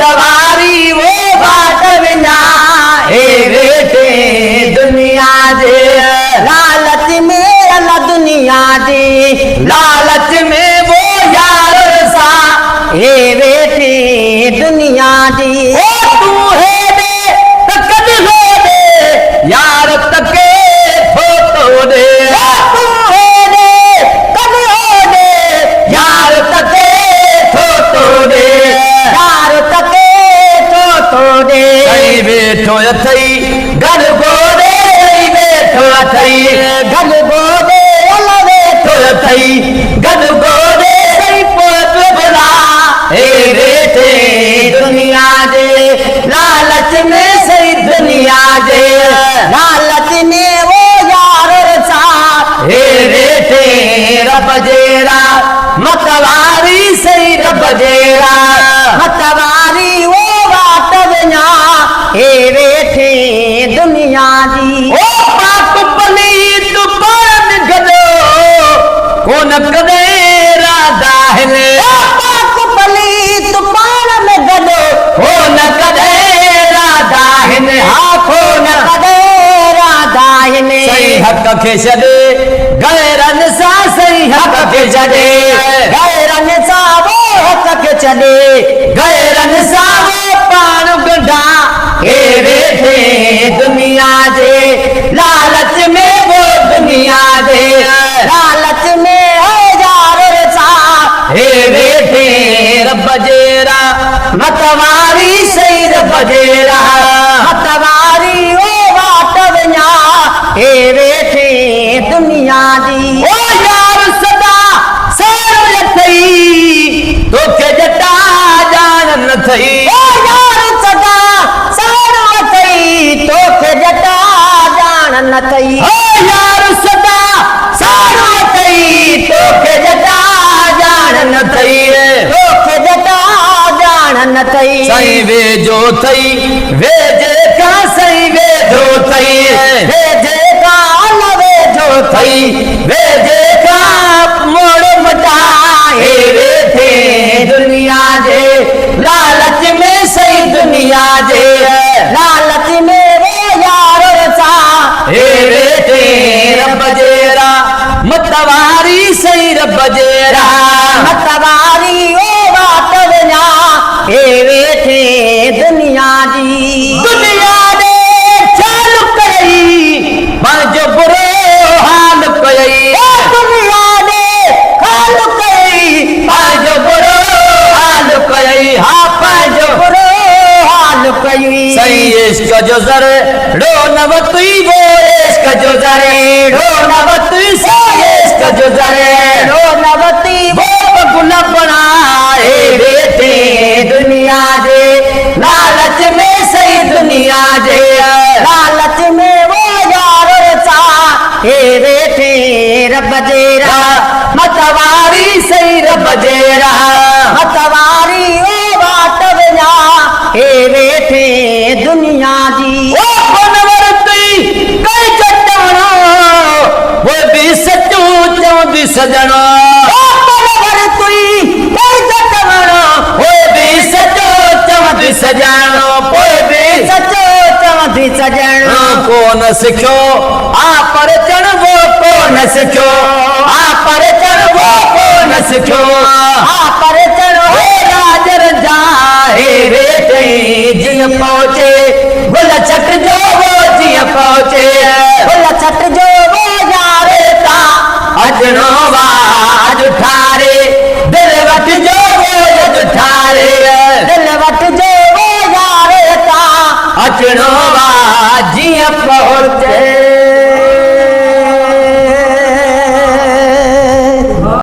मतवारी वो बाट विना हे वेठे दुनिया जे लालच में अला दुनिया दी लालच में वो यार सा हे वेठे दुनिया दी ओ तू है दे तकद हो दे यार तके फोटो दे तू है दे कद हो दे यार तके फोटो दे यार तके तो दे सही वेठो अथई घर गोदे सही वेठो अथई गल गोदे अल वेठो अथई घर गोदे सही पोत भला हे वेठे दुनिया दे लालच में सही दुनिया दे लालच में वो यार सा हे वेठे रब जेरा मतवारी सही रब जेरा मतवारी वो बाट विना हे वेठे दुनिया दी ओ पाक पलीत पान गदो कोन कदे राधा है पाक पलीत पान में गदो कोन कदे राधा है हा कोन कदे राधा ने सही हक के छॾे गैरन सा सही हक के छॾे गैरन सा वो हक के चले गैरन सा वो पान गंढा हे वेठे दुनिया जे लालच में वो दुनिया दे लालच में हजार सा हे वेठे रब जेरा मतवारी सही रब जेरा मतवारी वो बाट विना हे वेठे दुनिया दी ओ यार सदा सर अथई तोखे जटा जान न थई ओ यार सदा सारो थई तोखे जटा जान न थई ओ यार सदा सर अथई तोखे जटा जान न थई तोखे जटा जान न थई सही वेझो थई वेझे का सही वेझो थई वेझे का न वेझो थई वेझे का मोड़ मटाए वेठे दुनिया जे लालच में सही दुनिया जे लालच में वो यार सा हे वेठे रब जेरा मतवारी सही रब जेरा मतवारी वो बाट विना हे वेठे दुनिया दी दुनिया दे चाल कई पंहिंजो बुरो हाल कई दुनिया दे खाल कई पंहिंजो बुरो हाल कई हा पंहिंजो बुरो हाल कई सही इश्क जो जर रो न वतई वो इश्क जो जरे रो न वतई सही इश्क जो जरे रो नवती वो गुल बनाए बेटे दुनिया दे लालच में सही दुनिया दे लालच में वो यार सा हे वेठे रब जेरा मतवारी सही रब जेरा मतवारी वो बाट विना हे वेठे दुनिया दी ओ बनवरती कई चटणो वो भी सचो चौंदी सजणो सजानो पोइ बि सचो चवंदी सजण कोन सिखियो आ पर चढ़ वो कोन सिखियो आ पर चढ़ वो कोन सिखियो आ पर चढ़ो राजर जा हे वेठे जीअं पहुचे गुल छट जो वो जीअं पहुचे फुल छट जो वो यार सा अजनो वा